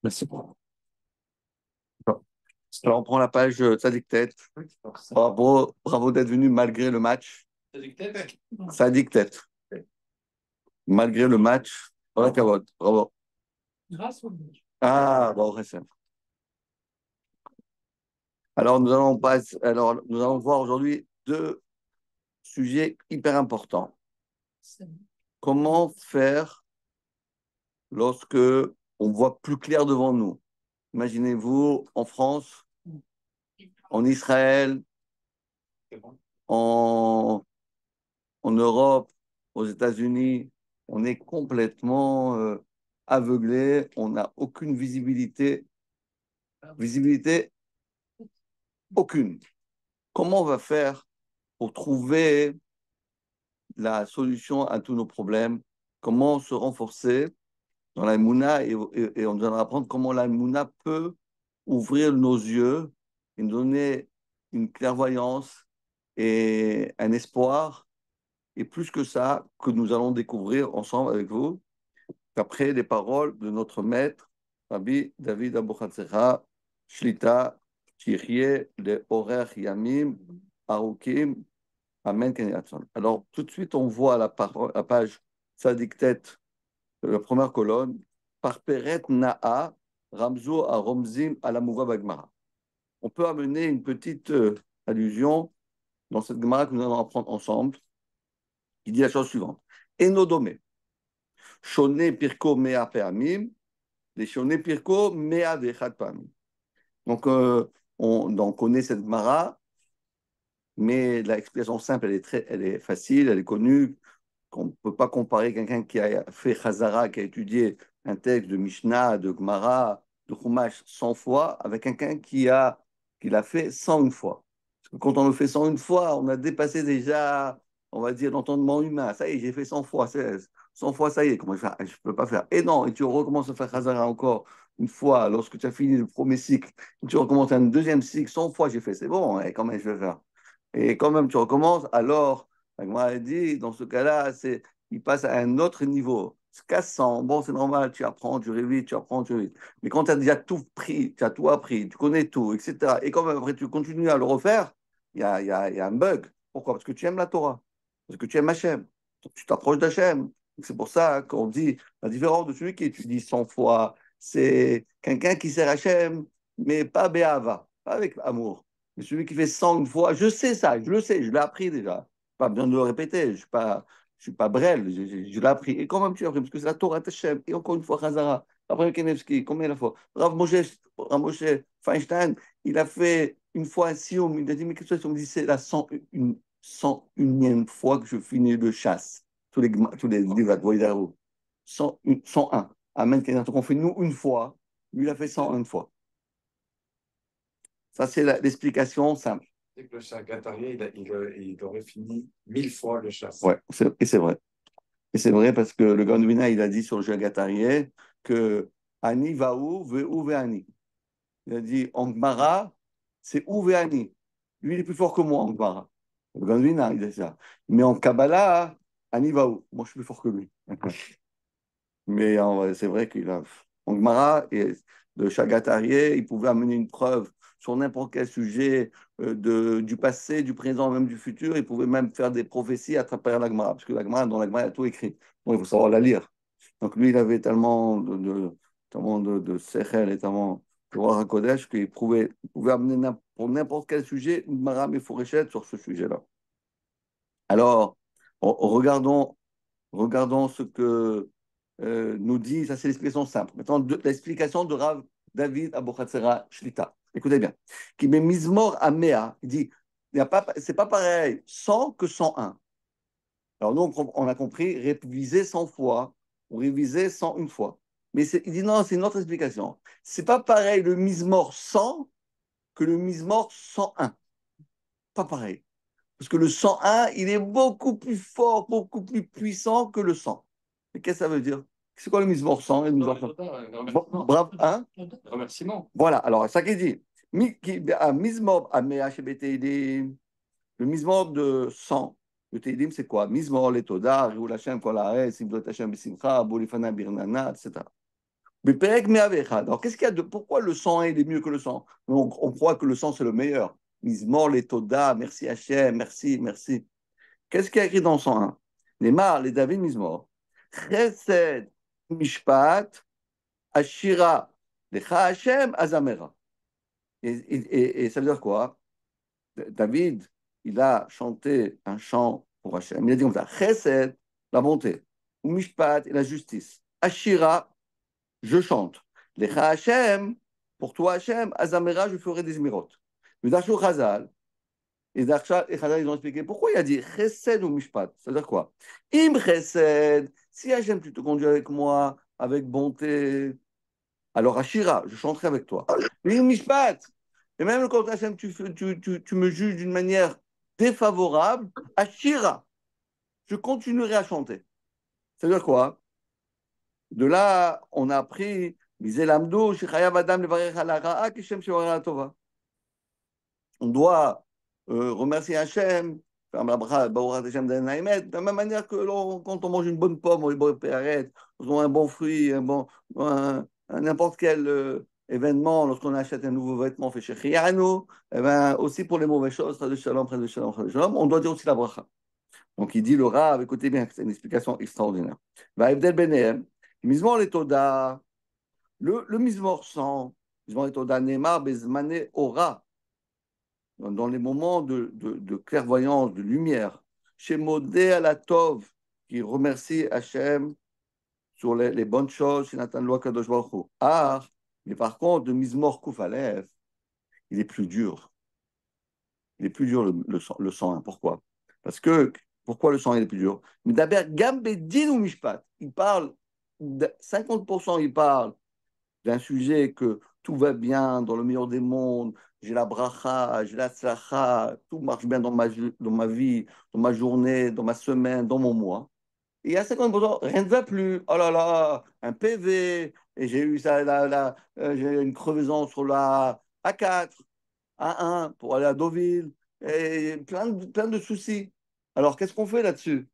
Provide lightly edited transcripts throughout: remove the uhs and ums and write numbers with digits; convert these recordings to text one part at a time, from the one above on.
Merci. Alors, on prend la page Tzadik Tête. Bravo, bravo d'être venu malgré le match. Tzadik Tête. Malgré le match. Bravo. Bravo. Ah, bon, récent. Alors, nous allons voir aujourd'hui deux sujets hyper importants. Comment faire lorsque on voit plus clair devant nous? Imaginez-vous en France, en Israël, en, en Europe, aux États-Unis, on est complètement aveuglé, on n'a aucune visibilité, visibilité aucune. Comment on va faire pour trouver la solution à tous nos problèmes? Comment se renforcer dans la Mouna et on va apprendre comment la Mouna peut ouvrir nos yeux et nous donner une clairvoyance et un espoir. Et plus que ça, que nous allons découvrir ensemble avec vous, d'après les paroles de notre maître, Rabbi David Abou-Hatzecha, Shlita, Tirye, le Horer Yamim, Arukim, Amen, Ken Yatson. Alors, tout de suite, on voit la page Tzaddik la première colonne, par Peret Na'a, Ramzo à Romzim à la Mouva Bagmara. On peut amener une petite allusion dans cette Gemara que nous allons apprendre ensemble, qui dit la chose suivante. Enodome, Shone Pirko Mea Peamim, les Shone Pirko Mea Vechat Peamim. Donc, on connaît cette Gemara, mais l'explication simple, elle est facile, elle est connue, qu'on ne peut pas comparer quelqu'un qui a fait Chazara, qui a étudié un texte de Mishnah, de Gemara, de Chumash 100 fois, avec quelqu'un qui l'a fait 101 fois. Parce que quand on le fait 101 fois, on a dépassé déjà, on va dire, l'entendement humain. Ça y est, j'ai fait 100 fois, 100 fois, ça y est, comment je vais faire? Je ne peux pas faire. Et non, et tu recommences à faire Chazara encore une fois, lorsque tu as fini le premier cycle, tu recommences un deuxième cycle, 100 fois j'ai fait, c'est bon, et comment je vais faire? Et quand même tu recommences, alors la Gemara a dit, dans ce cas-là, il passe à un autre niveau. Se cassant, bon, c'est normal, tu apprends, tu révises, tu apprends, tu révises. Mais quand tu as déjà tout pris, tu as tout appris, tu connais tout, etc., et quand même après tu continues à le refaire, il y a un bug. Pourquoi? Parce que tu aimes la Torah, parce que tu aimes Hachem, donc tu t'approches d'Hachem. C'est pour ça qu'on dit la différence de celui qui étudie 100 fois, c'est quelqu'un qui sert Hachem, mais pas Béhava, pas avec amour. Mais celui qui fait 100 une fois, je sais ça, je le sais, je l'ai appris déjà. Pas besoin de le répéter, je suis pas Brel, je l'ai appris. Et quand même, tu l'as appris, parce que c'est la Torah Tachem. Et encore une fois, Khazara. Après Kenevski, combien la fois? Rav Moshe Feinstein, il a fait une fois un sioum. Il a dit, mais qu'est-ce que c'est? On me dit, c'est la 101e fois que je finis le chasse. Tous les livres de Voïdarou. 101. Amen. Donc on fait nous une fois. Lui, il a fait 101 fois. Ça, c'est l'explication simple. C'est que le Chagatarié, il aurait fini 1000 fois le chasse. Ouais, et c'est vrai. Et c'est vrai parce que le Gandouina, il a dit sur le Jagatarié que Ani va où, ve où ve Ani. Il a dit en Gemara, c'est où ve Ani. Lui, il est plus fort que moi en Gemara. Le Gandouina, il a dit ça. Mais en Kabbalah, Ani va où. Moi, je suis plus fort que lui. Mais c'est vrai qu'il a. En Gemara, et le Chagatarié, il pouvait amener une preuve sur n'importe quel sujet du passé, du présent, même du futur. Il pouvait même faire des prophéties à travers la Gemara, parce que dans la Gemara, il y a tout écrit. Donc, il faut savoir la lire. Donc, lui, il avait tellement de sechel et tellement de Ruach HaKodesh il pouvait amener pour n'importe quel sujet une Gemara Mefourechette sur ce sujet-là. Alors, regardons ce que nous dit, ça c'est l'explication simple. Maintenant, l'explication de Rav David Abou-Hatzera Shlita. Écoutez bien. Qui met Mizmor Amea, il dit, c'est pas pareil 100 que 101. Alors nous, on a compris, réviser 100 fois, ou réviser 101 fois. Mais il dit non, c'est une autre explication. C'est pas pareil le Mizmor 100 que le Mizmor 101. Pas pareil. Parce que le 101, il est beaucoup plus fort, beaucoup plus puissant que le 100. Et qu'est-ce que ça veut dire? C'est quoi le Mizmor 100 et le Mizmor 100? Bravo, hein? Remerciement. Voilà, alors, ça qui dit. Mizmor, le Mizmor de 100, le Teilim, c'est quoi? Mizmor, les Toda, Riou Lachem, Kol Haaretz, Simdot Hashem, Besimcha, Bolifana, Birnana, etc. Beperek me'avechad. Alors, qu'est-ce qu'il y a de. Pourquoi le sang il est mieux que le sang? On croit que le sang, c'est le meilleur. Mizmor, les Toda, merci Hachem, merci, merci. Qu'est-ce qu'il y a écrit dans le 101? Les Mar, les David Mizmor. Chesed, Mishpat, Ashira, Lecha Hachem, Azamera. Et ça veut dire quoi? David, il a chanté un chant pour Hachem. Il a dit comme ça, Chesed, la bonté. Ou Mishpat, la justice. Ashira, je chante. Lecha Hachem, pour toi Hachem, Azamera, je ferai des émirotes. Le Dachou Chazal, et Darsha et Chazal, ils ont expliqué pourquoi il a dit Chesed ou Mishpat. Ça veut dire quoi? Im Chesed, si Hachem, tu te conduis avec moi, avec bonté, alors Ashira, je chanterai avec toi. Mais Mishpat, et même quand Hachem, tu me juges d'une manière défavorable, Ashira, je continuerai à chanter. Ça veut dire quoi? De là, on a appris, on doit remercier Hachem, faire la bracha, Baruch Hashem de la même manière que quand on mange une bonne pomme, ou un bon fruit, n'importe quel événement, lorsqu'on achète un nouveau vêtement fait chez Chiano, eh ben, aussi pour les mauvaises choses, Chas de Shalom, Chas de Shalom, Chas de Shalom, on doit dire aussi la bracha. Donc il dit le Rav, écoutez bien, c'est une explication extraordinaire. Va Evdel Benehem, Mizmor les Toda, le Mizmor sang, Mizmor les Toda, Neymar, Bezmane, Ora, dans les moments de clairvoyance, de lumière, chez Modé à la Tov, qui remercie Hachem sur les bonnes choses, chez Nathan Loa Kadosh Baruch Hu. Ah, mais par contre, de Mizmor Kouf Aleph, il est plus dur. Il est plus dur le sang. Hein. Pourquoi? Parce que, pourquoi le sang il est plus dur? Mais d'abord, Gambedin ou Mishpat, il parle, 50% il parle d'un sujet que tout va bien dans le meilleur des mondes, j'ai la bracha, j'ai la tzlacha, tout marche bien dans ma vie, dans ma journée, dans ma semaine, dans mon mois. Et à 50%, rien ne va plus. Oh là là, un PV, et j'ai eu ça, j'ai une crevaison sur la A4, A1 pour aller à Deauville, et plein de soucis. Alors, qu'est-ce qu'on fait là-dessus?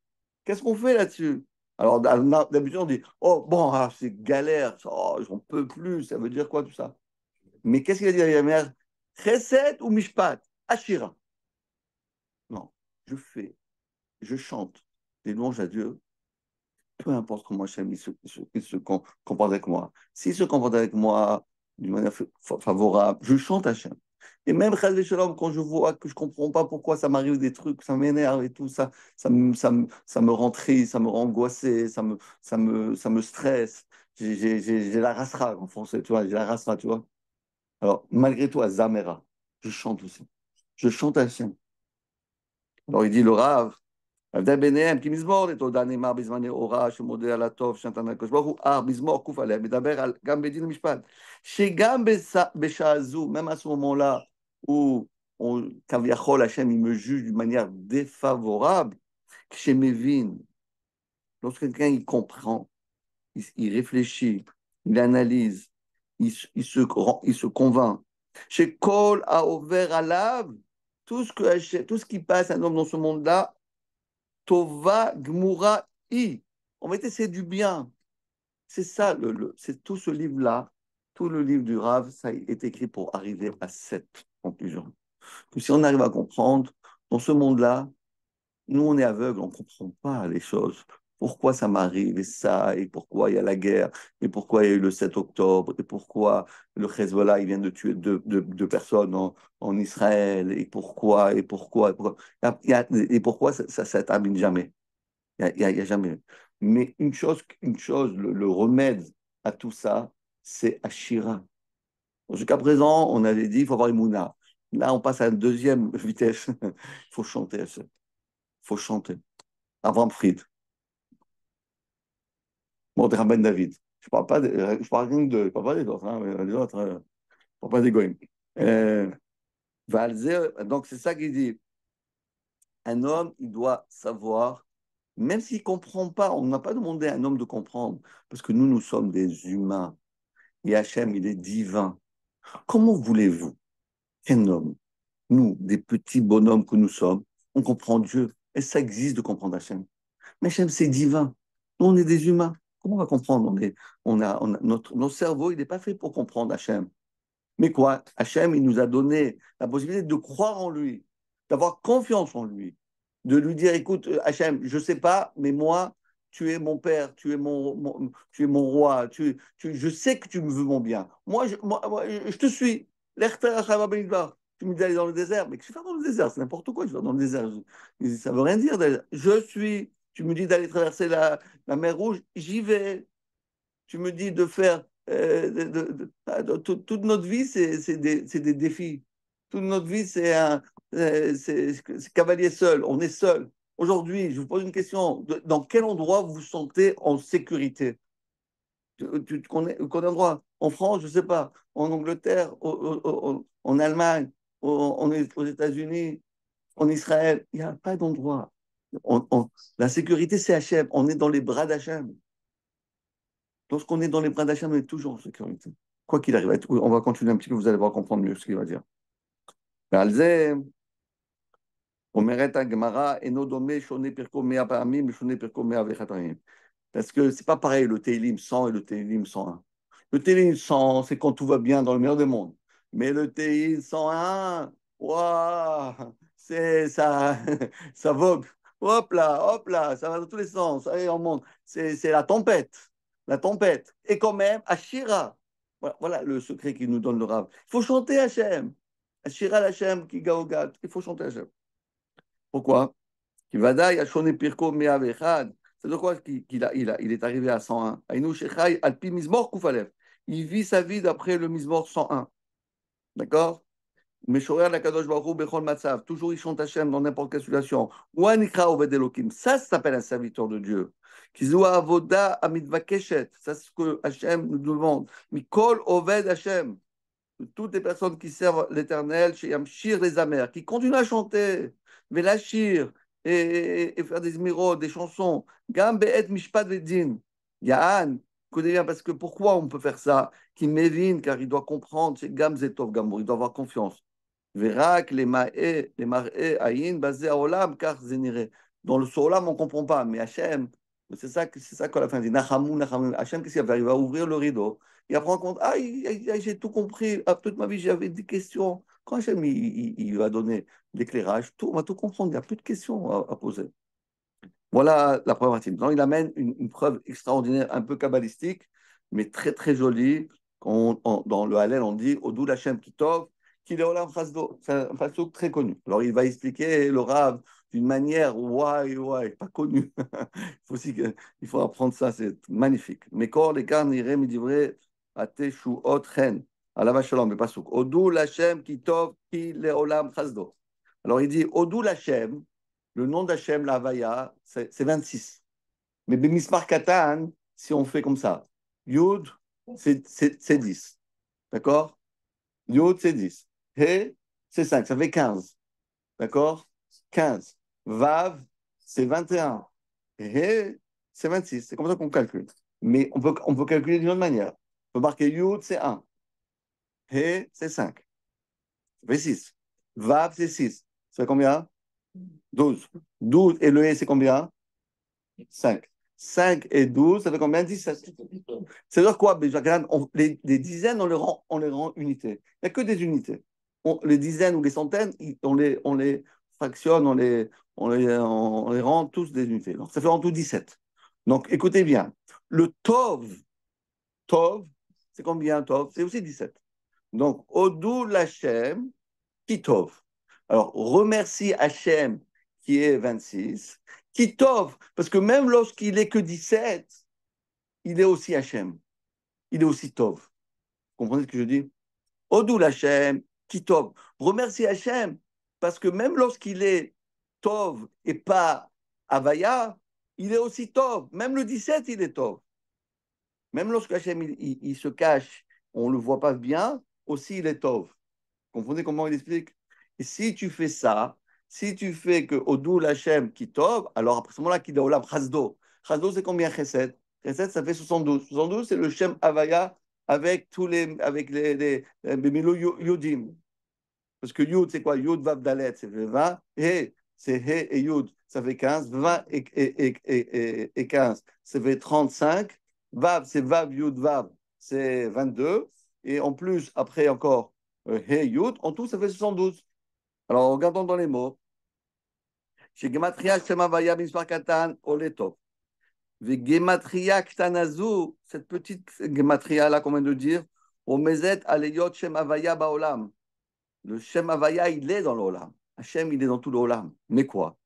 Qu'est-ce qu'on fait là-dessus? Alors, d'habitude, on dit, oh, bon, ah, c'est galère, oh, j'en peux plus, ça veut dire quoi tout ça? Mais qu'est-ce qu'il a dit à la mère? Chesed ou Mishpat? Ashira. Non, je chante des louanges à Dieu, peu importe comment Hachem il se comporte avec moi. S'il se comporte avec moi d'une manière favorable, je chante Hachem. Et même Shalom, quand je vois que je ne comprends pas pourquoi ça m'arrive des trucs, ça m'énerve et tout, ça me rend triste, ça me rend angoissé, ça me stresse. J'ai la rasra en français, tu vois, j'ai la rasra, tu vois. Alors, malgré tout, à Zamera, je chante aussi. Je chante Hachem. Alors, il dit le Rav, ההבדל ביניהם, כי מזמור לתודה נאמר בזמני אורה, שמודה על הטוב שנתן הקדוש ברוך הוא, מזמור קוף עליה, מדבר גם בדין ומשפט, שגם בשעה זו, même à ce moment-là, où כביכול השם il me juge d'une manière défavorable, כשמבין, lorsque quelqu'un il comprend, il réfléchit, il analyse, il se convainc, שכל העובר עליו, tout ce qui passe un homme dans ce monde-là, Tova Gmura I. En fait, c'est du bien. C'est ça, c'est tout ce livre-là, tout le livre du Rav, ça est écrit pour arriver à cette conclusion. Que si on arrive à comprendre, dans ce monde-là, nous, on est aveugles, on ne comprend pas les choses. Pourquoi ça m'arrive et pourquoi il y a la guerre, et pourquoi il y a eu le 7 octobre, et pourquoi le Hezbollah, il vient de tuer deux personnes en Israël, et pourquoi ça termine jamais. Il y a jamais. Mais une chose le remède à tout ça, c'est Ashira. Jusqu'à présent, on avait dit il faut avoir Emouna. Là, on passe à une deuxième vitesse. Il faut chanter. Il faut chanter. Avram Fried, Mordechai Ben David. Je parle rien de, je parle pas des autres, hein, mais les autres, je parle pas des goïms. Euh, donc, c'est ça qu'il dit. Un homme, il doit savoir, même s'il ne comprend pas, on n'a pas demandé à un homme de comprendre, parce que nous sommes des humains. Et Hachem, il est divin. Comment voulez-vous qu'un homme, nous, des petits bonhommes que nous sommes, on comprend Dieu? Et ça existe de comprendre Hachem. Mais Hachem, c'est divin. Nous, on est des humains. Comment on va comprendre? Notre cerveau, il n'est pas fait pour comprendre Hachem. Mais quoi? Hachem, il nous a donné la possibilité de croire en lui, d'avoir confiance en lui, de lui dire, écoute, Hachem, je ne sais pas, mais moi, tu es mon père, tu es mon roi, je sais que tu me veux mon bien. Je te suis. Tu me dis d'aller dans le désert, mais que je vais faire dans le désert? C'est n'importe quoi, je vais faire dans le désert. Ça ne veut rien dire. Je suis. Tu me dis d'aller traverser la mer Rouge, j'y vais. Tu me dis de faire toute notre vie, c'est des défis. Toute notre vie, c'est cavalier seul. On est seul. Aujourd'hui, je vous pose une question. Dans quel endroit vous vous sentez en sécurité? Tu connais endroit? En France, je ne sais pas. En Angleterre, en Allemagne, aux États-Unis, en Israël. Il n'y a pas d'endroit. La sécurité, c'est Hachem. On est dans les bras d'Hachem. Lorsqu'on est dans les bras d'Hachem, on est toujours en sécurité. Quoi qu'il arrive, on va continuer un petit peu, vous allez voir comprendre mieux ce qu'il va dire. ועל זה אומרת הגמרא, אינו דומה שונה פרקו 100 פעמים ושונה פרקו 101 פעמים. Parce que c'est pas pareil le Télim 100 et le Télim 101. Le Télim 100, c'est quand tout va bien dans le meilleur des mondes. Mais le Télim 101, waouh, c'est ça, ça vogue. Hop là, ça va dans tous les sens. Allez, on monte. C'est la tempête. La tempête. Et quand même, Ashira. Voilà le secret qui nous donne le Rav. Il faut chanter Hachem. Ashira Hachem qui gaogat. Il faut chanter Hachem. Pourquoi? Qui vadaï Hachone Pirko Me'avechad. C'est de quoi il est arrivé à 101. Aïnou Shechai Alpi Mizmor Koufalev. Il vit sa vie d'après le Mizmor 101. D'accord? Meshorer la Kadosh Baruch Hu Bechol Matzav. Toujours il chante Hachem dans n'importe quelle situation. Ou Anikra Oved Elokim. Ça s'appelle un serviteur de Dieu. Kizoua Avoda Amidva Keshet. Ça, c'est ce que Hachem nous demande. Mikol Oved Hachem. Toutes les personnes qui servent l'Éternel, chez Yamshir les amers, qui continuent à chanter, Velachir, et faire des émeraudes, des chansons. Gam Be'et Mishpat Vedin. Ya'an, connais bien, parce que pourquoi on peut faire ça? Qui mévine, car il doit comprendre, c'est Gam Zetov Gamour, il doit avoir confiance. Verak, les mar'e, ayin, basé à Olam, car zéniré. Dans le Solam, on ne comprend pas, mais Hachem, c'est ça qu'à la fin dit. Nachamu, Nachamu. Hachem, qu'est-ce qu'il va faire? Il va ouvrir le rideau. Il va prendre compte, j'ai tout compris. Toute ma vie, j'avais des questions. Quand Hachem, il va donner l'éclairage, on va tout comprendre. Il n'y a plus de questions à poser. Voilà la première partie. Maintenant, il amène une preuve extraordinaire, un peu kabbalistique, mais très, très jolie. Dans le Hallel, on dit Odou Hachem Kitov, qu'il est Olam Chasdo. C'est un pasuk très connu. Alors, il va expliquer le Rav d'une manière, ouais, pas connue. Il faut apprendre ça, c'est magnifique. Mais quand les carnes iraient, me diraient, Ateshu Otchen, Alava Shalom, le pasuk. Odou Hachem Kitov, qu'il est Olam Chasdo. Alors, il dit Odou Hachem. Le nom d'Hachem, la Havaya, c'est 26. Mais Bemismar Katan, si on fait comme ça, Yud, c'est 10. D'accord? Yud, c'est 10. He, c'est 5. Ça fait 15. D'accord? 15. Vav, c'est 21. He, c'est 26. C'est comme ça qu'on calcule. Mais on peut calculer d'une autre manière. On peut marquer Yud, c'est 1. He, c'est 5. Ça fait 6. Vav, c'est 6. Ça fait combien? 12. 12 et le E, c'est combien? 5. 5 et 12, ça fait combien? 17. C'est-à-dire quoi? Les dizaines, on les rend unités. Il n'y a que des unités. Les dizaines ou les centaines, on les fractionne, on les rend tous des unités. Donc, ça fait en tout 17. Donc, écoutez bien. Le Tov, c'est combien Tov? C'est aussi 17. Donc, Odou Lachem, Kitov. Alors, remercie Hachem qui est 26, Kitov, parce que même lorsqu'il est que 17, il est aussi Hachem. Il est aussi Tov. Vous comprenez ce que je dis? Odou Hachem, Kitov. Remercie Hachem, parce que même lorsqu'il est Tov et pas Avaya, il est aussi Tov. Même le 17, il est Tov. Même lorsque Hachem il se cache, on ne le voit pas bien, aussi il est Tov. Vous comprenez comment il explique? Et si tu fais ça, si tu fais que Odou Lachem qui tov, alors après ce moment-là, qui Olam Chasdo. Chasdo, c'est combien Chesed? Chesed, ça fait 72. 72, c'est le Shem Havaya avec les Bemilo Yodim. Parce que Yud, c'est quoi? Yud Vav Dalet, c'est 20. He, c'est He et Yud, ça fait 15. 20 et 15, ça fait 35. Vav, c'est Vav, Yud, Vav, c'est 22. Et en plus, après encore, He, Yud, en tout, ça fait 72. Alors, regardons dans les mots. Chez Gematria, Shem Havaya, Mispar Katan, Oletov. Gematria Ktanazu, cette petite Gematria là qu'on vient de dire, Omezet Aleyot Shem Havaya Baolam. Le Shem Havaya, il est dans l'Olam. Hachem, il est dans tout l'Olam. Mais quoi?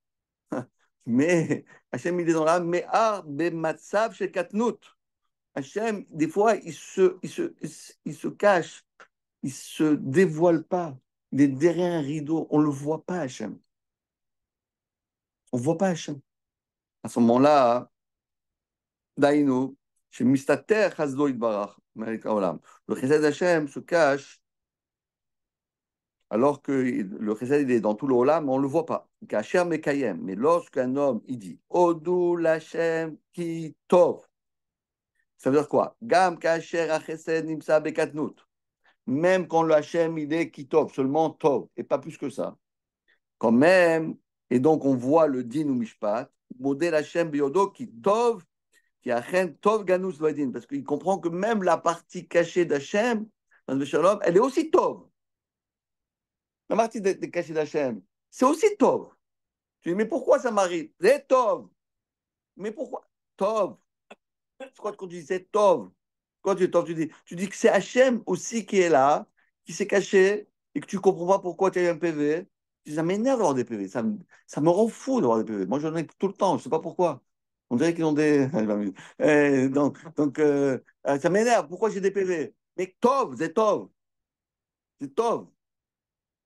Mais Hachem, il est dans l'Olam. Mais Ar Bematsav chez Katnout. Hachem, des fois, il se cache, il ne se dévoile pas. Il est derrière un rideau. On ne le voit pas, Hachem. On ne voit pas Hachem. À ce moment-là, Daïno, chez Mistater Chazdo Itbarach, le chesed Hachem se cache alors que le chesed il est dans tout le olam, mais on ne le voit pas. Kacher Mekayem. Mais lorsqu'un homme, il dit Odou l'Hachem ki tov, ça veut dire quoi? Gam Kacher Achesed Nimsa Bekatnut. Même quand le Hachem il est ki tov, seulement tov, et pas plus que ça. Quand même, et donc on voit le din ou mishpat, modèle Hachem biodo ki tov, qui a tov ganus vadin, parce qu'il comprend que même la partie cachée d'Hachem, dans le shalom, elle est aussi tov. La partie cachée d'Hachem, c'est aussi tov. Tu dis, mais pourquoi ça m'arrive? C'est tov. Mais pourquoi? Tov. C'est quoi quand tu dis c'est tov? Quand tu dis tov, tu dis que c'est Hachem aussi qui est là, qui s'est caché, et que tu ne comprends pas pourquoi tu as eu un PV. Tu dis, ça m'énerve d'avoir des PV. Ça me rend fou d'avoir des PV. Moi, j'en ai tout le temps, je ne sais pas pourquoi. On dirait qu'ils ont des. Ça m'énerve. Pourquoi j'ai des PV? Mais tov, c'est tov. C'est tov.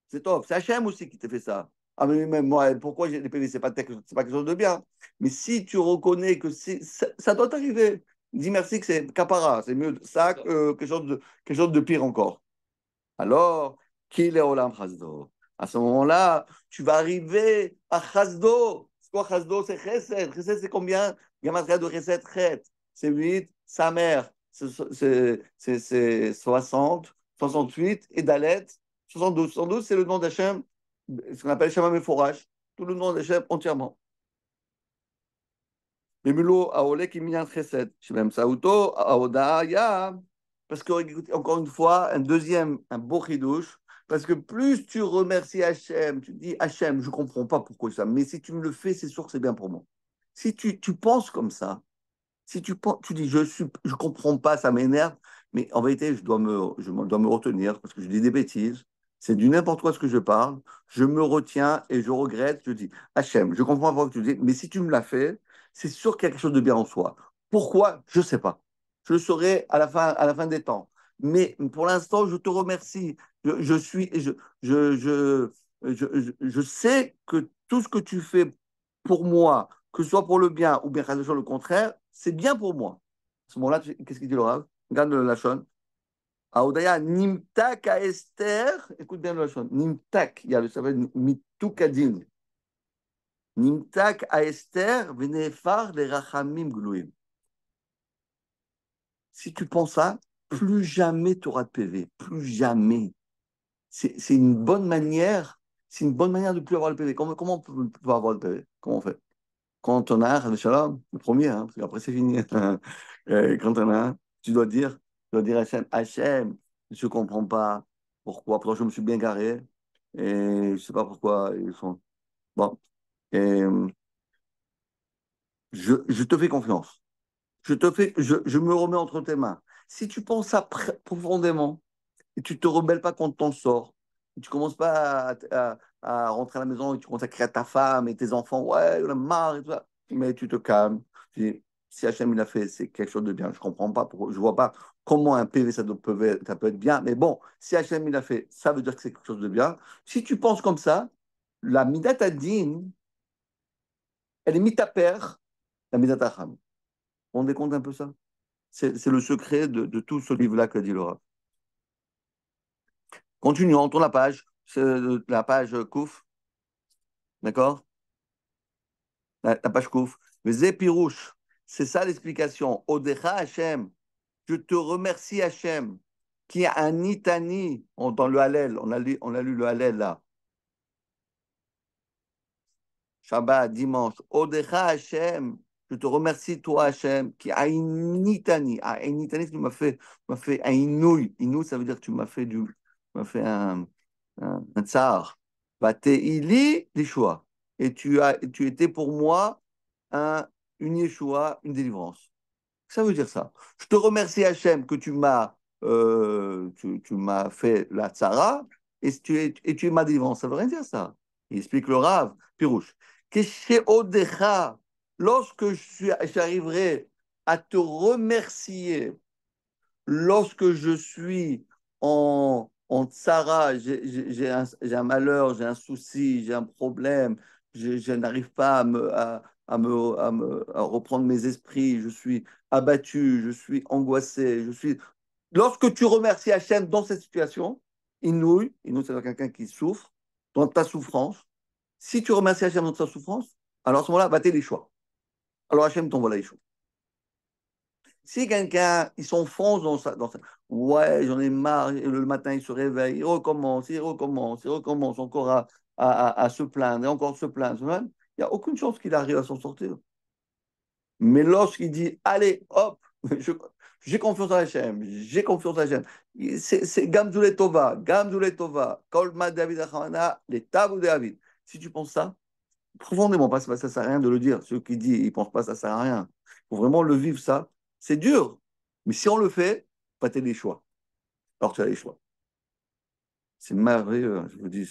C'est top. C'est Hachem aussi qui t'a fait ça. Ah, mais même moi, pourquoi j'ai des PV? C'est pas quelque chose de bien. Mais si tu reconnais que ça doit t'arriver, dis merci que c'est capara. C'est mieux ça que quelque chose de pire encore. Alors, qu'il est Olam Chazdo. À ce moment-là, tu vas arriver à Chazdo. C'est quoi Chazdo? C'est Chesed. Chesed, c'est combien? Gamatria de Chesed, Chet. C'est 8. Sa mère, c'est 60, 68. Et Dalet, 72. 72, c'est le nom d'Hachem, ce qu'on appelle Shema Meforash. Tout le nom d'Hachem entièrement. Mais Mulo, Aole, qui minyan Chesed. Shemem Saouto, Aoda, Ya. Parce que, encore une fois, un beau chidouche, parce que plus tu remercies Hachem, tu dis Hachem, je ne comprends pas pourquoi ça, mais si tu me le fais, c'est sûr que c'est bien pour moi. Si tu penses comme ça, si tu dis je comprends pas, ça m'énerve, mais en vérité, dois me retenir parce que je dis des bêtises, c'est du n'importe quoi ce que je parle, je me retiens et je regrette, je dis Hachem, je comprends pas ce que tu dis, mais si tu me l'as fait, c'est sûr qu'il y a quelque chose de bien en soi. Pourquoi? Je ne sais pas. Je le saurai à la fin des temps. Mais pour l'instant, je te remercie. Je suis, je sais que tout ce que tu fais pour moi, que ce soit pour le bien ou bien le contraire, c'est bien pour moi. À ce moment-là, qu'est-ce qu'il dit le Rav? Regarde le Lachon. Aodaya, Nimtak à Esther, écoute bien le Lachon. Nimtak, il y a le s'appelle Mitukadin. Nimtak à Esther, Venefar les Rachamim Glouim. Si tu penses ça, plus jamais tu auras de PV. Plus jamais. C'est une bonne manière. C'est une bonne manière de ne plus avoir le PV. Comment on peut avoir le PV? Comment on fait? Quand on a un, le premier, hein, parce qu'après c'est fini. Quand on a un, tu dois dire Hachem, Hachem, je ne comprends pas pourquoi je me suis bien garé et je ne sais pas pourquoi ils sont. Bon, et, je te fais confiance. Je me remets entre tes mains. Si tu penses ça profondément et tu ne te rebelles pas contre ton sort, et tu ne commences pas à rentrer à la maison et tu commences à crier à ta femme et tes enfants, ouais, on a marre et tout ça, mais tu te calmes. Tu dis, si Hachem il a fait, c'est quelque chose de bien. Je ne comprends pas, je ne vois pas comment un PV ça peut être bien, mais bon, si Hachem il a fait, ça veut dire que c'est quelque chose de bien. Si tu penses comme ça, la Midat Adin, elle est mise à pair, la Midat Acham. Vous vous rendez compte un peu ça? C'est le secret de tout ce livre-là que dit Laura. Continuons, on tourne la page. C'est la page Kouf. D'accord? La page Kouf. Pirouche. C'est ça l'explication. Odecha Hachem. Je te remercie Hachem. Qui a un Itani dans le Hallel. On a lu le Hallel là. Shabbat, dimanche. Odecha Hachem. Je te remercie, toi, Hachem, qui a initani. Ah, initani, tu m'as fait un inouï. Inouï, ça veut dire que tu m'as fait un tsar. Ili l'Yeshua. Et tu étais pour moi un, une Yeshua, une délivrance. Ça veut dire ça. Je te remercie, Hachem, que tu m'as fait la tsara et tu es ma délivrance. Ça veut rien dire ça. Il explique le Rav, Pirouche. Que chez Odecha, lorsque j'arriverai à te remercier, lorsque je suis en tsara, j'ai un malheur, j'ai un souci, j'ai un problème, je n'arrive pas à reprendre mes esprits, je suis abattu, je suis angoissé, Lorsque tu remercies Hachem dans cette situation, Inouï, c'est quelqu'un qui souffre, dans ta souffrance, si tu remercies Hachem dans ta souffrance, alors à ce moment-là, battez les choix. Alors Hachem t'envoie les choix. Si quelqu'un, il s'enfonce dans ça, ouais, j'en ai marre, et le matin, il se réveille, il recommence encore à se plaindre, et encore se plaindre, il n'y a aucune chance qu'il arrive à s'en sortir. Mais lorsqu'il dit, allez, hop, je- j'ai confiance en Hachem, j'ai confiance en Hachem, c'est Gamzoule Tova, Gamzoule Tova, Kolma David Achavana, les Tabou David. Si tu penses ça, profondément, parce que ça ne sert à rien de le dire. Ceux qui disent, ils ne pensent pas, ça ne sert à rien. Il faut vraiment le vivre, ça. C'est dur. Mais si on le fait, pas tes les choix. Alors tu as les choix. C'est merveilleux. Je vous dis,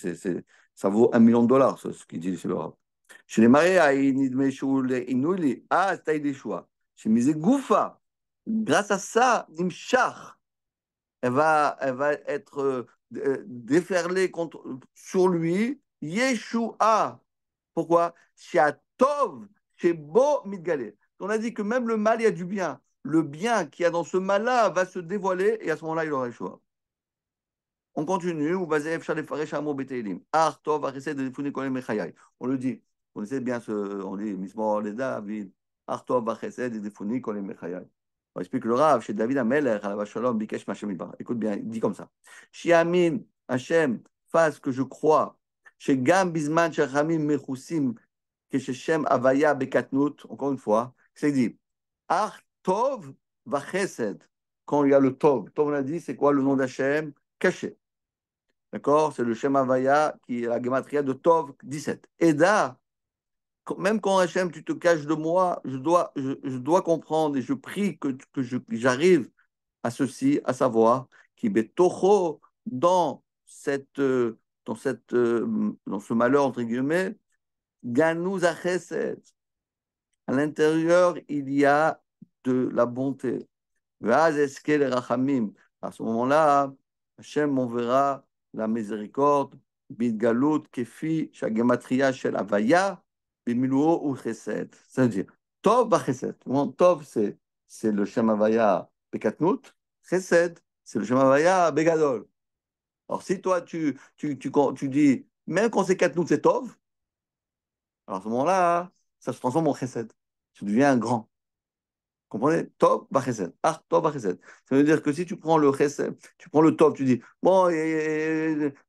ça vaut $1 million, ce qu'il dit, c'est l'Europe. Chez les mariés, tu as des choix. Chez mes Goufa, grâce à ça, Nimshach, elle va être déferlée sur lui. Yeshua. Pourquoi? Chez Tov, chez Bo Midgalé. On a dit que même le mal, il y a du bien. Le bien qu'il y a dans ce mal-là va se dévoiler et à ce moment-là, il aura le choix. On continue. On le dit. On essaie bien on dit Mismor les David. Artov vachesed et defuni kol mechayai. On explique le Rav chez David Ameler, alav shalom bikesh Hashem ibar. Écoute bien, il dit comme ça. Shiamin Hashem fasse que je crois. Chez Gam bisman shachamim mechusim que chez Shem avaya bekatnut. Encore une fois, c'est dit. Artov vachesed. Quand il y a le Tov. Tov on a dit, c'est quoi le nom d'Hachem? Caché. D'accord? C'est le Shem Havaya qui est la gematria de Tov 17. Eda, même quand Hachem, tu te caches de moi, je dois comprendre et je prie que j'arrive à ceci, à savoir, qui betocho dans ce malheur, entre guillemets, ganou chesed. À l'intérieur, il y a de la bonté. Vaz eskel rachamim. À ce moment-là, Hachem m'enverra la miséricorde, bidgalut kefi shagematria shel avaya, bimiluo ou chesed. Ça veut dire, tov ba chesed. Tov, c'est le Shem Havaya bekatnut. Chesed, c'est le Shem Havaya begadol. Alors, si toi, tu dis, même quand c'est katnut, c'est tov, alors à ce moment-là, ça se transforme en chesed. Tu deviens un grand. Comprenez? Tov, chesed. Ah, tov, chesed. Ça veut dire que si tu prends le chesed, tu prends le tov, tu dis, bon,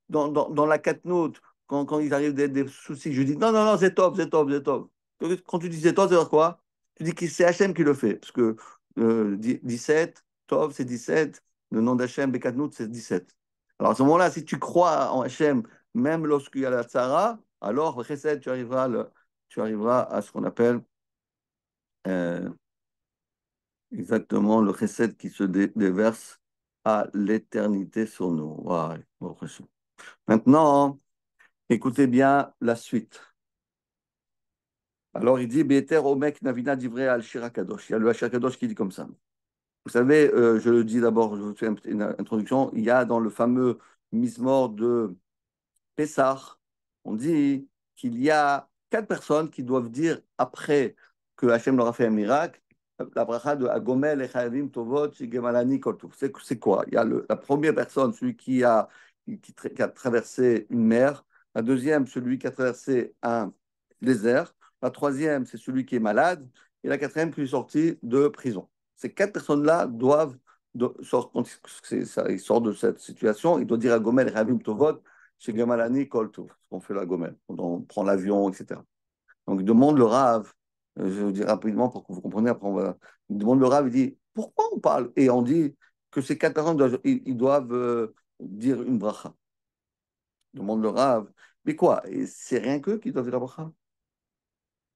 dans la katnout, quand il arrive des soucis, je dis, non, non, non, c'est tov, c'est tov, c'est tov. Quand tu dis c'est tov, ça veut dire quoi? Tu dis que c'est Hachem qui le fait. Parce que 17, tov, c'est 17. Le nom d'Hachem, Bekatnout, c'est 17. Alors à ce moment-là, si tu crois en Hachem, même lorsqu'il y a la tzara, alors, chesed, tu arriveras à ce qu'on appelle. euh, Exactement, le chesed qui se déverse à l'éternité sur nous. Ouais, bon, maintenant, écoutez bien la suite. Alors, il dit, Beter Omek Navina Divrei al Shirakadosh. Il y a le Shirakadosh qui dit comme ça. Vous savez, je le dis d'abord, je vous fais une introduction. Il y a dans le fameux Mismor de Pessah, on dit qu'il y a 4 personnes qui doivent dire après que Hachem leur a fait un miracle, la bracha de Agomel Echavim Tovot Shigemalani Koltuf. C'est quoi? Il y a la première personne, celui qui a traversé une mer. La deuxième, celui qui a traversé un désert. La troisième, c'est celui qui est malade. Et la quatrième, qui est sorti de prison. Ces 4 personnes-là doivent, quand ils sortent de cette situation, ils doivent dire Agomel Echavim Tovot chez Gamalani, Koltov, on fait la gomelle, on prend l'avion, etc. Donc, il demande le Rav, Je vous dis rapidement pour que vous compreniez. Après, on va... Il demande le Rav, il dit pourquoi on parle? Et on dit que ces 4 personnes ils doivent dire une bracha. Il demande le Rav, mais quoi? Et c'est rien qu'eux qui doivent dire la bracha.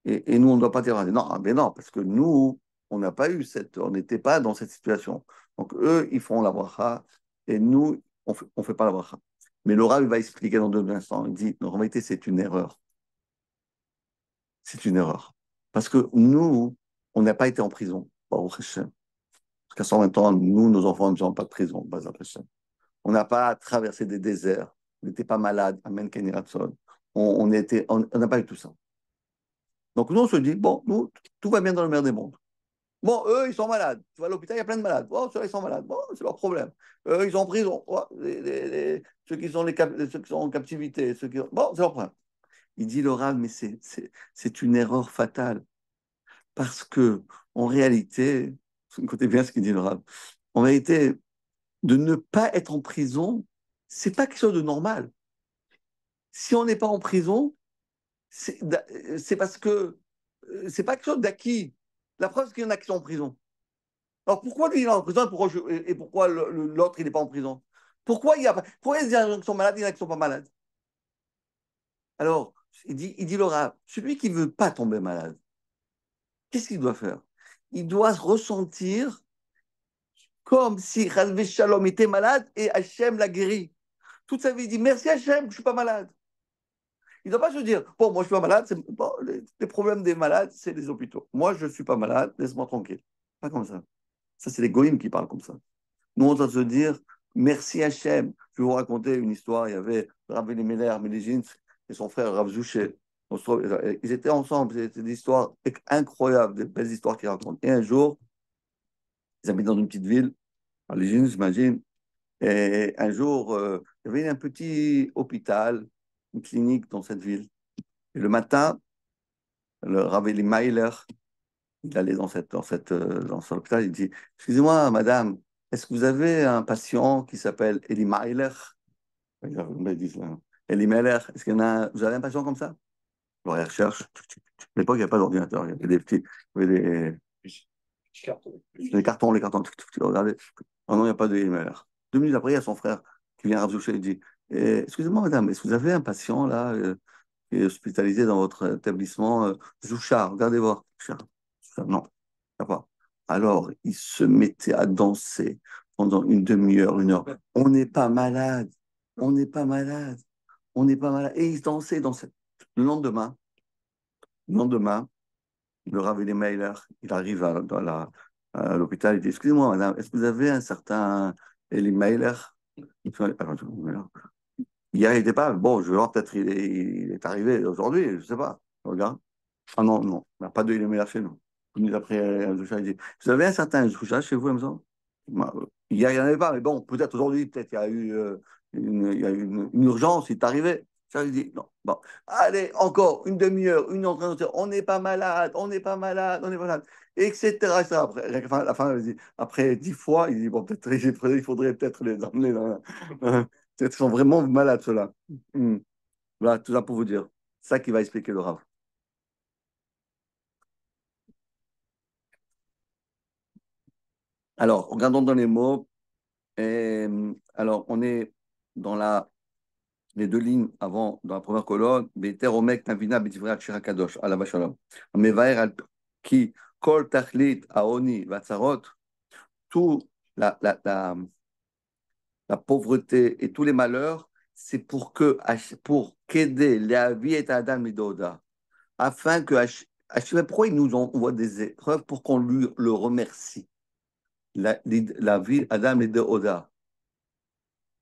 Et nous, on ne doit pas dire non, mais non, parce que nous, on n'a pas eu cette, on n'était pas dans cette situation. Donc eux, ils font la bracha et nous, on fait pas la bracha. Mais le Rav, il va expliquer dans 2 instants. Il dit, en réalité, c'est une erreur. C'est une erreur. Parce que nous, on n'a pas été en prison, Baruch Hashem. Parce qu'à 120 ans, nous, nos enfants, ne sont pas de prison, Baruch Hashem. On n'a pas traversé des déserts. On n'était pas malade, Amen Ken Yireh Son. On n'a pas eu tout ça. Donc nous, on se dit, bon, nous, tout va bien dans le meilleur des mondes. Bon, eux, ils sont malades. Tu vas à l'hôpital, il y a plein de malades. Bon, ceux-là, ils sont malades. Bon, c'est leur problème. Eux, ils sont en prison. Bon, ceux qui sont, ceux qui sont en captivité. Bon, c'est leur problème. Il dit, le Rav, mais c'est une erreur fatale. Parce que, en réalité, écoutez bien ce qu'il dit le Rav, en réalité, de ne pas être en prison, c'est pas quelque chose de normal. Si on n'est pas en prison, c'est parce que c'est pas quelque chose d'acquis. La preuve, c'est qu'il y en a qui sont en prison. Alors pourquoi lui il est en prison et pourquoi l'autre il n'est pas en prison? Pourquoi il y a des gens qui sont malades et il y en a qui ne sont pas malades? Alors, il dit Laura, celui qui ne veut pas tomber malade, qu'est-ce qu'il doit faire? Il doit se ressentir comme si Razvé Shalom était malade et Hachem l'a guéri. Toute sa vie, il dit merci Hachem, je ne suis pas malade. Il ne doit pas se dire, bon, moi je suis pas malade, bon, les problèmes des malades, c'est les hôpitaux. Moi je ne suis pas malade, laisse-moi tranquille. Pas comme ça. Ça, c'est les goïms qui parlent comme ça. Nous, on doit se dire merci Hachem. Je vais vous raconter une histoire. Il y avait Rav Elimelech Melejins et son frère Rav Zouché. Ils étaient ensemble. C'était des histoires incroyables, des belles histoires qu'ils racontent. Et un jour, ils habitent dans une petite ville, à Melejins, j'imagine. Et un jour, il y avait un petit hôpital, une clinique dans cette ville. Et le matin, le Rav Elimelech, il allait dans cet hôpital, il dit, excusez-moi, madame, est-ce que vous avez un patient qui s'appelle Eli Mailer? Ils disent, Eli Mailer, est-ce qu'il y en a, vous avez un patient comme ça? Alors, il recherche. À l'époque, il n'y avait pas d'ordinateur, il y avait des petits, il y avait Carton. les cartons. Regardez. Oh non, il n'y a pas de Eli Mailer. 2 minutes après, il y a son frère qui vient rajouter, il dit, excusez-moi, madame, est-ce que vous avez un patient là qui est hospitalisé dans votre établissement Zouchar, regardez voir. Zouchar, non. Pas. Alors, il se mettait à danser pendant une demi-heure, 1 heure. On n'est pas malade. On n'est pas malade. On n'est pas malade. Et il dansait, dansait. Le lendemain, le Rav Mailer, il arrive à l'hôpital, il dit, excusez-moi, madame, est-ce que vous avez un certain Eli Mailer? Hier, il n'était pas. Bon, je vais voir, peut-être il est arrivé aujourd'hui, je ne sais pas. Regarde. Ah non, non, il n'y a pas de Mailer chez nous. 1 minute après, il dit, vous avez un certain Zoucha chez vous, à la maison? Hier, il n'y en avait pas, mais bon, peut-être aujourd'hui, peut-être il y a eu une urgence, il est arrivé. Ça, il dit, non, bon, allez, encore une demi-heure, une heure, on n'est pas malade, on n'est pas malade, on n'est pas malade, etc. Après, à la fin, il dit, après 10 fois, il dit, bon, peut-être, il faudrait peut-être les emmener peut-être qu'ils sont vraiment malades, ceux-là. Voilà, tout ça pour vous dire. C'est ça qui va expliquer le Rav. Alors, regardons dans les mots. Alors, on est dans les 2 lignes avant, dans la première colonne, Beter Omek Navina B'Divrei Shira Kadosh, Alav Shalom. Mevaer al qui Kol Tachlit Aoni Vatzarot, tout la pauvreté et tous les malheurs, c'est pour qu'aider la vie et Adam Midoda, afin que pourquoi il nous envoie des épreuves pour qu'on lui le remercie. La vie Adam Midoda.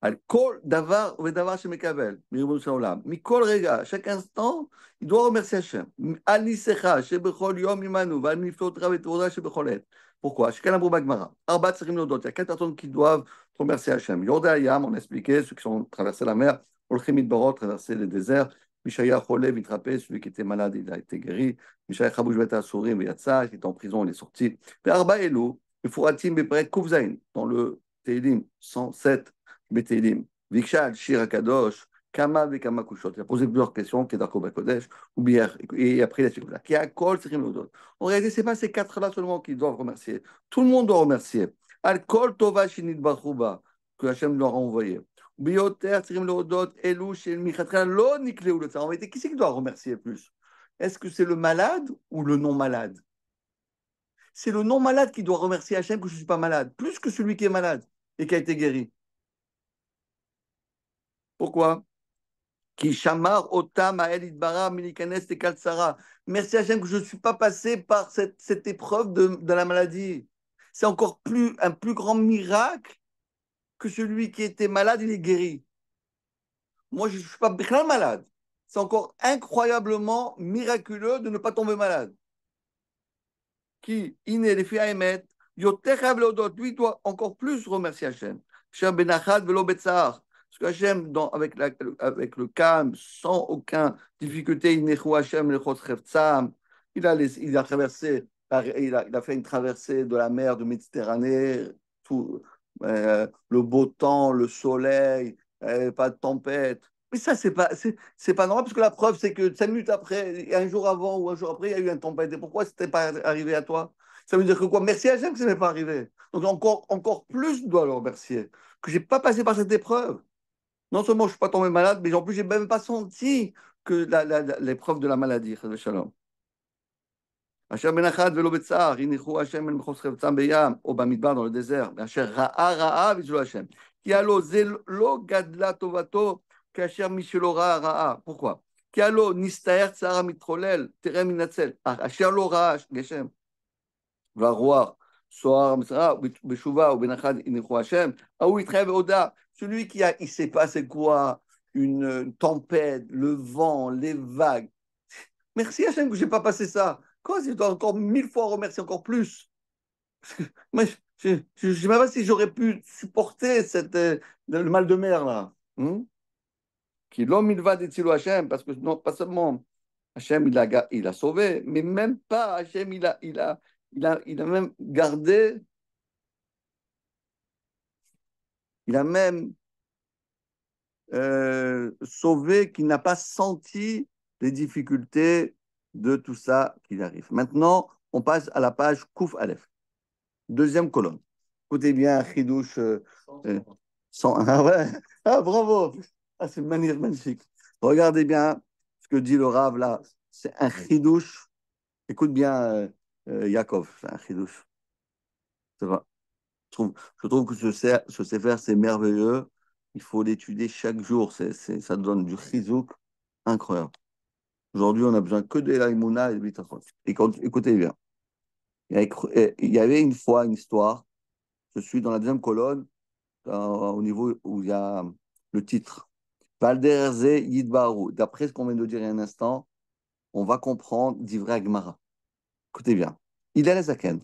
על כל דבר ודבר שמקבל מריבונו של העולם, מכל רגע, chaque instant, il doit remercier Hachem. על ניסך שבכל יום עמנו ועל נפלאותיך ותבונתך שבכל עת. Pourquoi? שכן אמרו בגמרא, 4 צריכים להודות, il y a 4 personnes qui doivent remercier Hachem. יורדי הים, on a expliqué, ceux qui sont traversés la mer, הולכים מדברות, traverser le désert, מי שהיה חולה והתרפא, celui qui était malade, il a été guéri, מי שהיה חבוש בבית האסורים ויצא, qui était en prison, il est sorti. וארבע אלו, מפורטים בפרק ק"ז, dans le תהילים 107, בתהילים, ויקשה על שיר הקדוש, Kama ve Kama Kushot. Il a posé plusieurs questions, Kedarko Bakodesh, ou bien, et après il a dit comme ça. Qui a Kol Sechim Leodot. En réalité, ce n'est pas ces quatre-là seulement qui doivent remercier. Tout le monde doit remercier. Al Kol Tova Shinit Bachuba, que Hachem leur a envoyé. Bioter Sechim Leodot, Elou Shel Michatran, Lo Nikleu le Tzar. En réalité, qui c'est qui doit remercier plus? Est-ce que c'est le malade ou le non-malade? C'est le non-malade qui doit remercier Hachem que je ne suis pas malade, plus que celui qui est malade et qui a été guéri. Pourquoi? Qui shamar otam ael idbara milikanes te kalsara. Merci Hachem que je ne suis pas passé par cette épreuve de la maladie. C'est encore un plus grand miracle que celui qui était malade, il est guéri. Moi, je ne suis pas bien malade. C'est encore incroyablement miraculeux de ne pas tomber malade. Qui, iné, les filles à émettre, lui doit encore plus remercier Hachem. Hachem benachad velo betzar. Parce que Hachem, avec le calme, sans aucune difficulté, il a traversé, il a fait une traversée de la mer de Méditerranée, tout, le beau temps, le soleil, pas de tempête. Mais ça, c'est pas normal, parce que la preuve, c'est que 5 minutes après, un jour avant ou un jour après, il y a eu une tempête. Et pourquoi ce n'était pas arrivé à toi? Ça veut dire que quoi? Merci à Hachem que ce n'est pas arrivé. Donc encore plus, je dois le remercier. Que je n'ai pas passé par cette épreuve. Non seulement je ne suis pas tombé malade, mais en plus, je n'ai même pas senti que l'épreuve de la maladie. Shalom. Hachem benachad velo betzar, inichu Hachem el mechos cheftzam beyam, ou bamidbar dans le désert. Hachem ra'a v'izlo Hachem. Qui allo zelo gadla tovato, kasher mishelo ra'a. Pourquoi? Qui allo nistaer tzara mitrolel, terem inatzel. Hachem lo ra'a Hachem. Va roi, soar misra, beshuva ou benachad inichu Hachem. Aou itrev oda. Celui il sait pas c'est quoi, une tempête, le vent, les vagues. Merci Hachem que je n'ai pas passé ça. Quoi, je dois encore 1000 fois remercier encore plus. Mais je ne sais même pas si j'aurais pu supporter le mal de mer là. Qui l'homme il va d'Etzilo Hachem, parce que non, pas seulement Hachem il a sauvé, mais même pas Hachem il a même gardé, il a même sauvé, qui n'a pas senti les difficultés de tout ça qui arrive. Maintenant, on passe à la page Kouf Aleph. Deuxième colonne. Écoutez bien, Chidouche. Ah ouais, ah, bravo. Ah, c'est magnifique. Regardez bien ce que dit le Rav là. C'est un Chidouche. Écoute bien, Yaakov, c'est un Chidouche. Ça va. Je trouve que ce Sefer, c'est merveilleux. Il faut l'étudier chaque jour. Ça donne du chizouk incroyable. Aujourd'hui, on a besoin que de l'aïmouna et de l'itachon. Écoutez bien. Il y avait une fois une histoire. Je suis dans la deuxième colonne, au niveau où il y a le titre. Valderze Yidbaru. D'après ce qu'on vient de dire il y a un instant, on va comprendre d'Ivray Agmara. Écoutez bien. Hillel Zaken.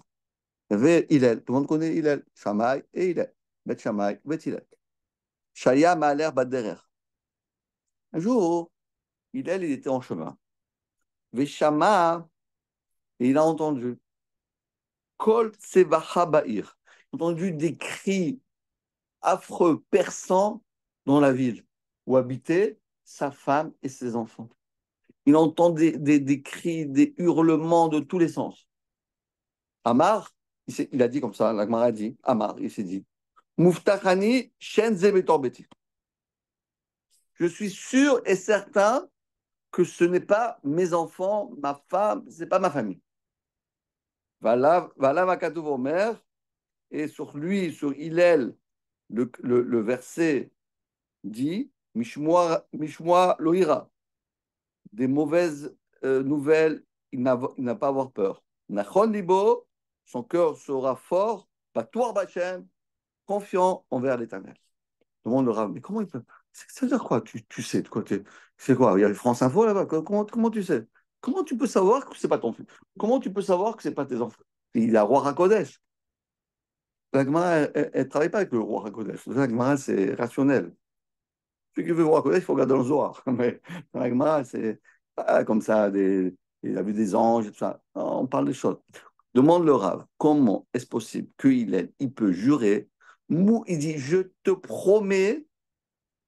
Il y avait Hillel. Tout le monde connaît Hillel. Shammai et Hillel. Bet Shammai, Bet Hillel. Shaya Ma'aler Baderer. Un jour, Hillel, il était en chemin. Veshama, et il a entendu. Kol Tsevacha Ba'ir. Entendu des cris affreux, perçants dans la ville où habitaient sa femme et ses enfants. Il entend des cris, des hurlements de tous les sens. Amar, il a dit comme ça, la Gemara a dit, Amar, il s'est dit, Muftachani shenze betorbeti. Je suis sûr et certain que ce n'est pas mes enfants, ma femme, ce n'est pas ma famille. Voilà Vakatu Vomer, et sur lui, sur Hillel, le verset dit Mishmoa Loïra, des mauvaises nouvelles, il n'a pas à avoir peur. Nachon Libo, son cœur sera fort, Batour Bachem, confiant envers l'Éternel. Tout le monde le mais comment il peut? Ça veut dire quoi? Tu sais de quoi c'est quoi? Il y a France Info là-bas. Comment tu sais? Comment tu peux savoir que c'est pas ton fils? Comment tu peux savoir que c'est pas tes enfants? Il a roi Hakodesh. La Gemara, elle ne travaille pas avec le roi Hakodesh. La Gemara, c'est rationnel. Celui qui veut voir Hakodesh, il faut regarder dans le Zohar. Mais la Gemara, c'est pas comme ça. Il a vu des anges et tout ça. Non, on parle des choses. Demande le Rav, comment est-ce possible il peut jurer? Il dit, je te promets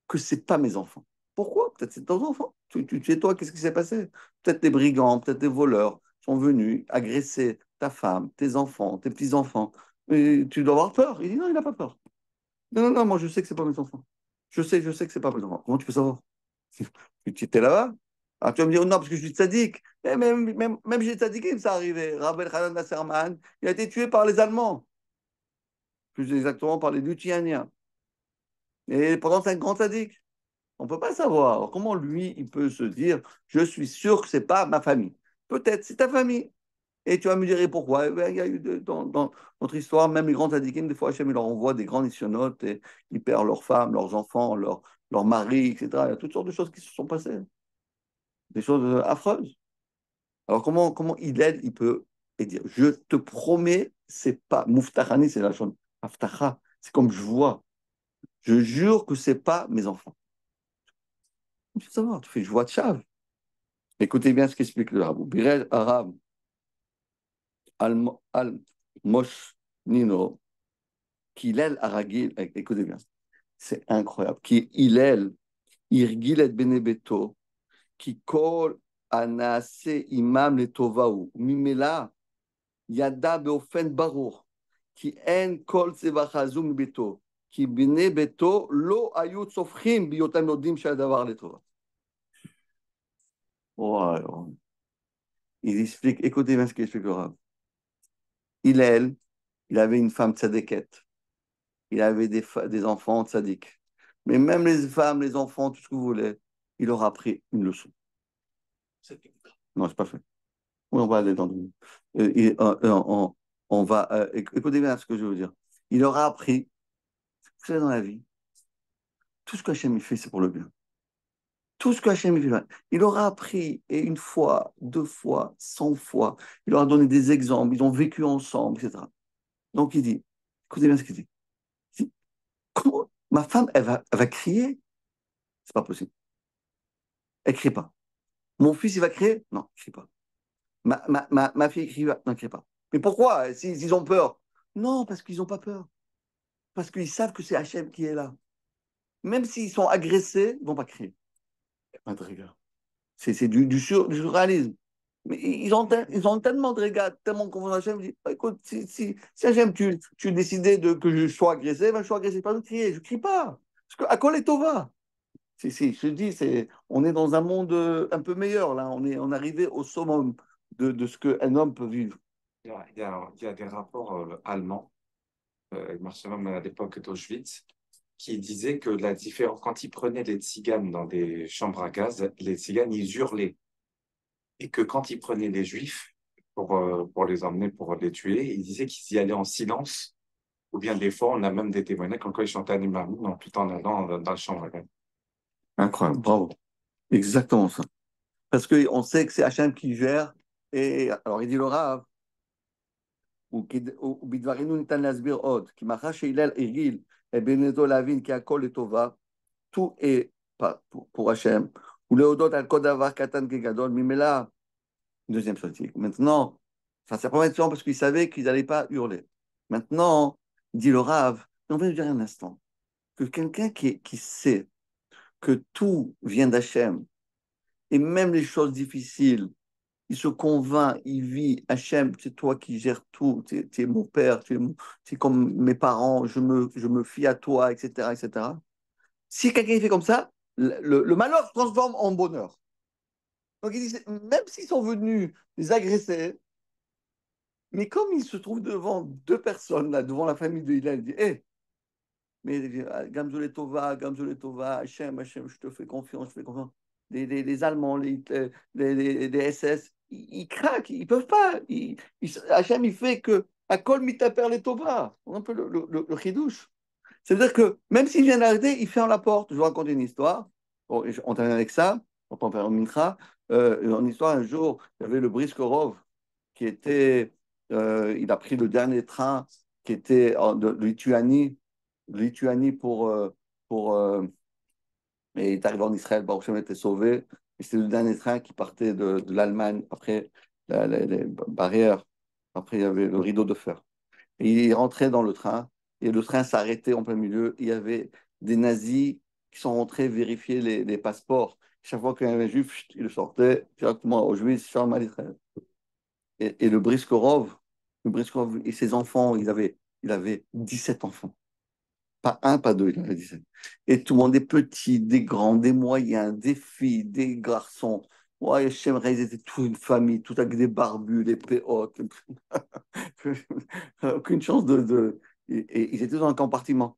que ce n'est pas mes enfants. Pourquoi? Peut-être c'est ton enfant. Tu sais, toi, qu'est-ce qui s'est passé? Peut-être des brigands, peut-être des voleurs sont venus agresser ta femme, tes enfants, tes petits-enfants. Et tu dois avoir peur. Il dit non, il n'a pas peur. Non, non, non, moi je sais que c'est pas mes enfants. Je sais que c'est pas mes enfants. Comment tu peux savoir? Tu étais là-bas? Alors tu vas me dire, oh non, parce que je suis tzaddik. Mais même chez les tzaddikim, ça arrivait. Rabbi Hanan Nasserman, il a été tué par les Allemands, plus exactement par les Lituaniens. Et pendant c'est un grand tzaddik. On ne peut pas savoir. Alors, comment lui, il peut se dire, je suis sûr que ce n'est pas ma famille? Peut-être, c'est ta famille. Et tu vas me dire, et pourquoi? Eh ben, il y a eu dans notre histoire, même les grands tzaddikim, des fois, Hachem, il leur envoie des grands nisyonotes et ils perdent leurs femmes, leurs enfants, leurs maris, etc. Il y a toutes sortes de choses qui se sont passées. Des choses affreuses. Alors, comment il peut et dire, je te promets, c'est pas, Mouftachani, c'est la chose, Aftacha, c'est comme je vois. Je jure que c'est pas mes enfants. Tu veux savoir, tu fais, je vois de chave. Écoutez bien ce qu'explique le Rabou. Birel Arab al-Mosh Nino, Kilel Aragil, écoutez bien, c'est incroyable. Qui Ilel, Irgilet Benebeto, qui kol anase imam le tovaou, mimela, yada beofen barour, qui en kol sevachazu mibeto, qui bene beto lo ayut sofrim biotam nodim shadavar le tova. Oh, il explique, écoutez bien ce qu'il explique le Rav. Hillel, il avait une femme tzadékette. Il avait des enfants tzaddik. Mais même les femmes, les enfants, tout ce que vous voulez, il leur a appris une leçon. Non, c'est pas fait. Oui, on va aller dans le... on va... écoutez bien ce que je veux dire. Il leur a appris, vous savez, dans la vie, tout ce qu'Hachem fait, c'est pour le bien. Tout ce qu'Hachem fait, il leur a appris, et une fois, deux fois, 100 fois, il leur a donné des exemples, ils ont vécu ensemble, etc. Donc il dit, écoutez bien ce qu'il dit. Il dit, comment ma femme, elle va crier? C'est pas possible. Elle crie pas. Mon fils, il va crier? Non, il crie pas. Ma fille crie, non, elle crie pas. Mais pourquoi? S'ils ont peur? Non, parce qu'ils n'ont pas peur. Parce qu'ils savent que c'est Hachem qui est là. Même s'ils sont agressés, ils ne vont pas crier. Pas de rigueur. C'est du surréalisme. Mais ils ont tellement de regard, tellement de confiance en Hachem. Ils disent, écoute, si Hachem, tu décidais que je sois agressé, ben je suis agressé. Pas de crier, je ne crie pas. Parce que à quoi est Tova? Je te dis, on est dans un monde un peu meilleur, là. On est arrivé au summum de ce qu'un homme peut vivre. Il y a des rapports allemands, il me semble même à l'époque d'Auschwitz, qui disaient que la différence, quand ils prenaient les tziganes dans des chambres à gaz, les tziganes, ils hurlaient. Et que quand ils prenaient les juifs pour les emmener, pour les tuer, ils disaient qu'ils y allaient en silence. Ou bien des fois, on a même des témoignages comme quoi ils chantaient Animal tout en allant dans la chambre à gaz. Incroyable, bravo. Exactement ça. Parce qu'on sait que c'est Hachem qui gère. Et alors, il dit le Rav, ובדברינו ניתן להסביר עוד, כי מאחר שהלל הרגיל את בנתו להבין כי הכל לטובה, tout est pour Hachem, ולהודות על כל דבר קטן כגדול, ממילא, deuxième sortie. Maintenant, ça c'est la première question parce qu'ils savaient qu'ils n'allaient pas hurler. Maintenant, dit le Rav, on va lui dire un instant, que quelqu'un qui sait que tout vient d'Hachem, et même les choses difficiles, il se convainc, il vit, Hachem, c'est toi qui gères tout, tu es mon père, tu es comme mes parents, je me fie à toi, etc., etc. Si quelqu'un fait comme ça, le malheur se transforme en bonheur. Donc il dit, même s'ils sont venus les agresser, mais comme ils se trouvent devant deux personnes, là, devant la famille de Hillel, il dit, hé, mais Gamzole Tova, Gamzole Tova, Hachem, Hachem, je te fais confiance, je te fais confiance. Les Allemands, les SS, ils craquent, ils ne peuvent pas. Hachem, il fait que à Kol Mitaper les Tova. On a un peu le chidouche. C'est-à-dire que même s'il vient d'arrêter, il ferme la porte. Je vous raconte une histoire. Bon, on termine avec ça. On peut en faire une mincha. Une histoire, un jour, il y avait le Briskorov qui était. Il a pris le dernier train qui était de Lituanie pour et il est arrivé en Israël, Baruch Hashem était sauvé. Et c'était le dernier train qui partait de l'Allemagne après les barrières. Après, il y avait le rideau de fer. Et il rentrait dans le train et le train s'arrêtait en plein milieu. Il y avait des nazis qui sont rentrés vérifier les passeports. Chaque fois qu'il y avait un juif, chut, il le sortait directement au juif, Shalom Aleichem. Et le Briskorov et ses enfants, il avait 17 enfants. Pas un, pas deux, il en avait 17. Et tout le monde, des petits, des grands, des moyens, des filles, des garçons. Ouais, j'aimerais, ils étaient toute une famille, tout avec des barbus, des péotes. Aucune chance et ils étaient dans un compartiment.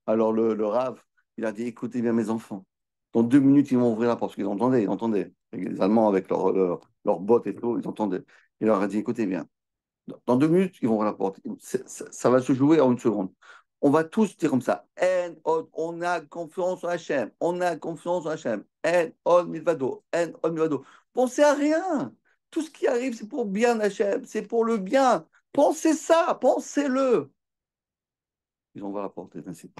Alors le Rav, il a dit, écoutez bien mes enfants, dans 2 minutes, ils vont ouvrir la porte, parce qu'ils entendaient, ils entendaient. Les Allemands avec leurs bottes et tout, ils entendaient. Il leur a dit, écoutez bien, dans 2 minutes, ils vont ouvrir la porte. Ça va se jouer en une seconde. On va tous dire comme ça. En od, on a confiance en Hachem. On a confiance en Hachem. En od milvado. En od milvado. Pensez à rien. Tout ce qui arrive, c'est pour bien Hachem. C'est pour le bien. Pensez ça. Pensez-le. Ils ont ouvert la porte. Et ainsi.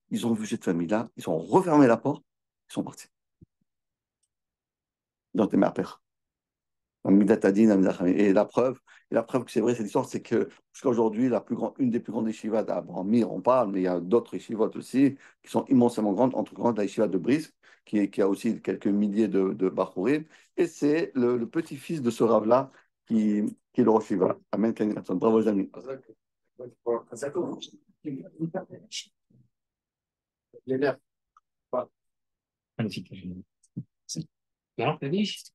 Ils ont vu cette famille-là. Ils ont refermé la porte. Ils sont partis. Dans tes mères pères. Et la preuve que c'est vrai cette histoire, c'est que jusqu'à aujourd'hui, une des plus grandes yeshivas d'Abraham Mir, on parle, mais il y a d'autres yeshivot aussi qui sont immensément grandes, entre grandes la yeshiva de Brisk, qui a aussi quelques milliers de Bachurim, et c'est le petit-fils de ce Rav-là qui est le Rosh Yeshiva. Amen, Ken Ratzon. Bravo les amis. Magnifique. Non, t'as dit?